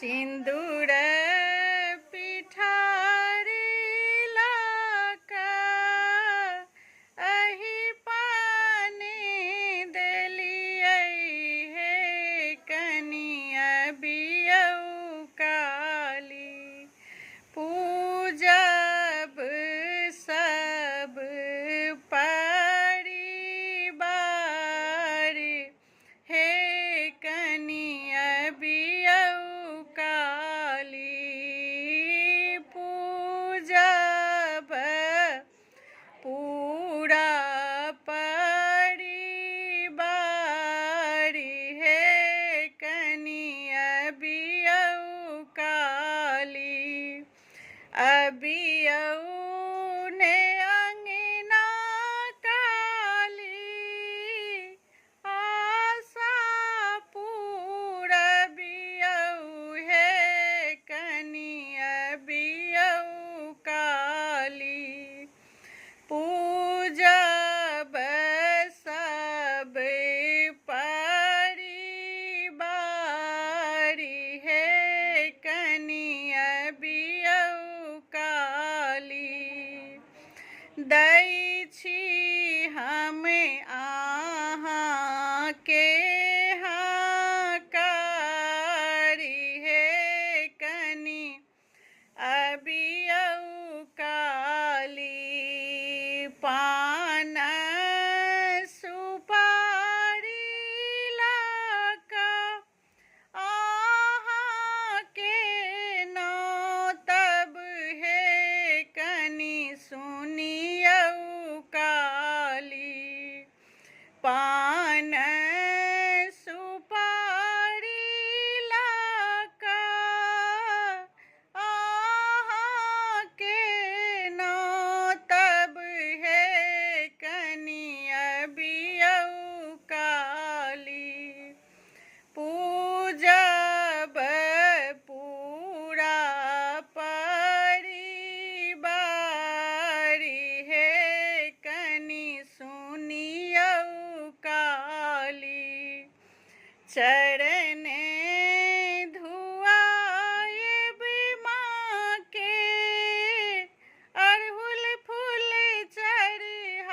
सिंदूर पिठारीला का अही पानी देलियै हे कनिया बियऊ काली पूजब सब परिवार हे कनिया बियऊ काली पूजब पूरा परिवार हे कनिया बियऊ काली अबियऊ ने अंगना काली आशा पूरा बियऊ हे कनिया बियऊ काली पूजब सब परिवार हे कनिया बियऊ काली दै छी हम अहाँ के कारी हे कनि अबियऊ काली पान सुपारी लाका आहाँ के नौतब हे कनि सुनियऊ काली पान सुपारी लाका आहाँ के नौतब हे कनिया बियऊ काली पूजब पूरा परिवार हे कनि सुनियऊ काली चरण धुआएब माँ के अड़हुल फूल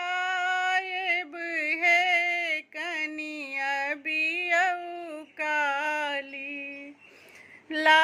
चढ़ाएब हे कनिया बियऊ काली ला